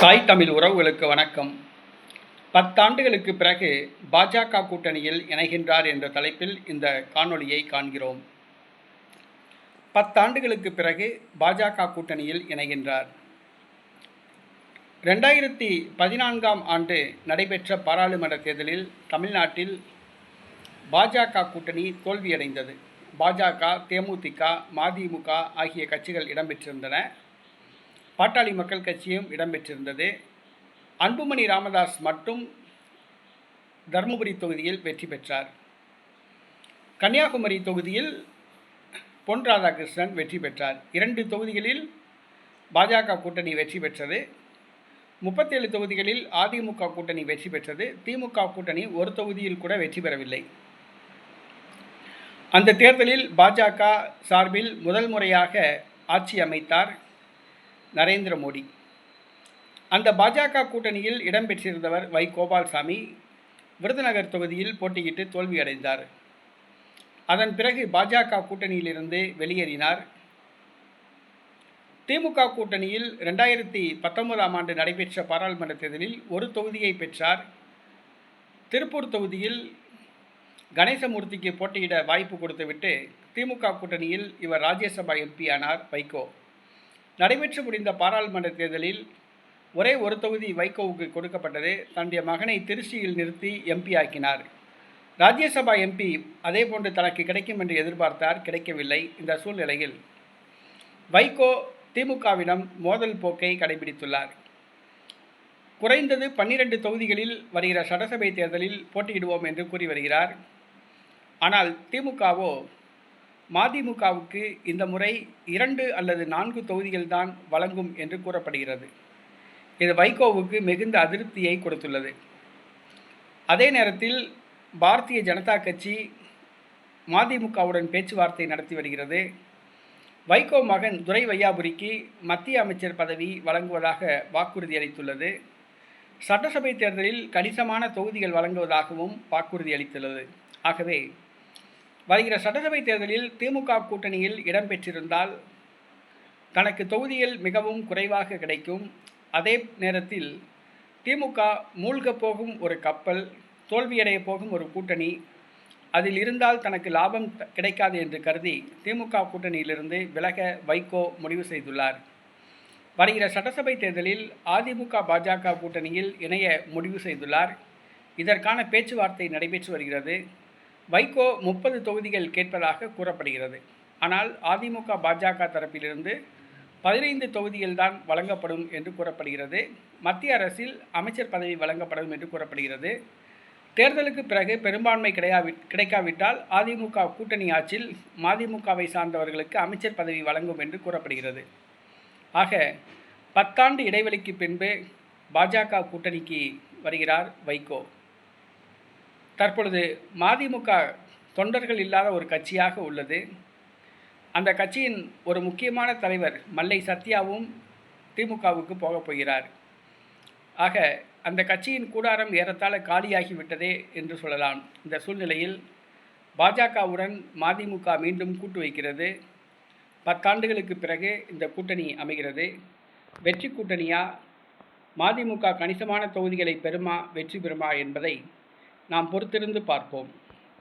தாய் தமிழ் உறவுகளுக்கு வணக்கம். 10 ஆண்டுகளுக்கு பிறகு பாஜக கூட்டணியில் இணைகின்றார் என்ற தலைப்பில் இந்த காணொளியை காண்கிறோம். 10 ஆண்டுகளுக்கு பிறகு பாஜக கூட்டணியில் இணைகின்றார். 2014ஆம் ஆண்டு நடைபெற்ற பாராளுமன்ற தேர்தலில் தமிழ்நாட்டில் பாஜக கூட்டணி தோல்வியடைந்தது. பாஜக, தேமுதிக, மதிமுக ஆகிய கட்சிகள் இடம்பெற்றிருந்தன. பாட்டாளி மக்கள் கட்சியும் இடம்பெற்றிருந்தது. அன்புமணி ராமதாஸ் மட்டும் தருமபுரி தொகுதியில் வெற்றி பெற்றார். கன்னியாகுமரி தொகுதியில் பொன் ராதாகிருஷ்ணன் வெற்றி பெற்றார். 2 தொகுதிகளில் பாஜக கூட்டணி வெற்றி பெற்றது. 37 தொகுதிகளில் அதிமுக கூட்டணி வெற்றி பெற்றது. திமுக கூட்டணி ஒரு தொகுதியில் கூட வெற்றி பெறவில்லை. அந்த தேர்தலில் பாஜக சார்பில் முதல் முறையாக ஆட்சி அமைத்தார் நரேந்திர மோடி. அந்த பாஜக கூட்டணியில் இடம்பெற்றிருந்தவர் வை. கோபால்சாமி விருதுநகர் தொகுதியில் போட்டியிட்டு தோல்வியடைந்தார். அதன் பிறகு பாஜக கூட்டணியிலிருந்து வெளியேறினார். திமுக கூட்டணியில் 2019ஆம் ஆண்டு நடைபெற்ற பாராளுமன்ற தேர்தலில் ஒரு தொகுதியை பெற்றார். திருப்பூர் தொகுதியில் கணேசமூர்த்திக்கு போட்டியிட வாய்ப்பு கொடுத்துவிட்டு திமுக கூட்டணியில் இவர் ராஜ்யசபா எம்பி ஆனார் வைகோ. நடைபெற்று முடிந்த பாராளுமன்ற தேர்தலில் ஒரே ஒரு தொகுதி வைகோவுக்கு கொடுக்கப்பட்டது. தன்னுடைய மகனை திருச்சியில் நிறுத்தி எம்பி ஆக்கினார். ராஜ்யசபா எம்பி அதேபோன்று தனக்கு கிடைக்கும் என்று எதிர்பார்த்தார், கிடைக்கவில்லை. இந்த சூழ்நிலையில் வைகோ திமுகவிடம் மோதல் போக்கை கடைபிடித்துள்ளார். குறைந்தது 12 தொகுதிகளில் வருகிற சட்டசபை தேர்தலில் போட்டியிடுவோம் என்று கூறி வருகிறார். ஆனால் திமுகவோ மதிமுகவுக்கு இந்த முறை 2 அல்லது 4 தொகுதிகள் தான் வழங்கும் என்று கூறப்படுகிறது. இது வைகோவுக்கு மிகுந்த அதிருப்தியை கொடுத்துள்ளது. அதே நேரத்தில் பாரதிய ஜனதா கட்சி மதிமுகவுடன் பேச்சுவார்த்தை நடத்தி வருகிறது. வைகோ மகன் துரை வையாபுரிக்கு மத்திய அமைச்சர் பதவி வழங்குவதாக வாக்குறுதி அளித்துள்ளது. சட்டசபை தேர்தலில் கணிசமான தொகுதிகள் வழங்குவதாகவும் வாக்குறுதி அளித்துள்ளது. ஆகவே வருகிற சட்டசபை தேர்தலில் திமுக கூட்டணியில் இடம்பெற்றிருந்தால் தனக்கு தொகுதிகள் மிகவும் குறைவாக கிடைக்கும். அதே நேரத்தில் திமுக மூழ்கப் போகும் ஒரு கப்பல், தோல்வியடைய போகும் ஒரு கூட்டணி, அதில் இருந்தால் தனக்கு லாபம் கிடைக்காது என்று கருதி திமுக கூட்டணியிலிருந்து விலக வைகோ முடிவு செய்துள்ளார். வருகிற சட்டசபை தேர்தலில் அதிமுக பாஜக கூட்டணியில் இணைய முடிவு செய்துள்ளார். இதற்கான பேச்சுவார்த்தை நடைபெற்று வருகிறது. வைகோ 30 தொகுதிகள் கேட்பதாக கூறப்படுகிறது. ஆனால் அதிமுக பாஜக தரப்பிலிருந்து 15 தொகுதிகள் தான் வழங்கப்படும் என்று கூறப்படுகிறது. மத்திய அரசில் அமைச்சர் பதவி வழங்கப்படும் என்று கூறப்படுகிறது. தேர்தலுக்கு பிறகு பெரும்பான்மை கிடைக்காவிட்டால் அதிமுக கூட்டணி ஆட்சியில் மதிமுகவை சார்ந்தவர்களுக்கு அமைச்சர் பதவி வழங்கும் என்று கூறப்படுகிறது. ஆக 10 ஆண்டு இடைவெளிக்கு பின்பு பாஜக கூட்டணிக்கு வருகிறார் வைகோ. தற்பொழுது மதிமுக தொண்டர்கள் இல்லாத ஒரு கட்சியாக உள்ளது. அந்த கட்சியின் ஒரு முக்கியமான தலைவர் மல்லை சத்யாவும் திமுகவுக்கு போகப் போகிறார். ஆக அந்த கட்சியின் கூடாரம் ஏறத்தாழ காலியாகிவிட்டதே என்று சொல்லலாம். இந்த சூழ்நிலையில் பாஜகவுடன் மதிமுக மீண்டும் கூட்டு வைக்கிறது. 10 ஆண்டுகளுக்கு பிறகு இந்த கூட்டணி அமைகிறது. வெற்றி கூட்டணியா, மதிமுக கணிசமான தொகுதிகளை பெறுமா, வெற்றி பெறுமா என்பதை நாம் பொறுத்திருந்து பார்ப்போம்.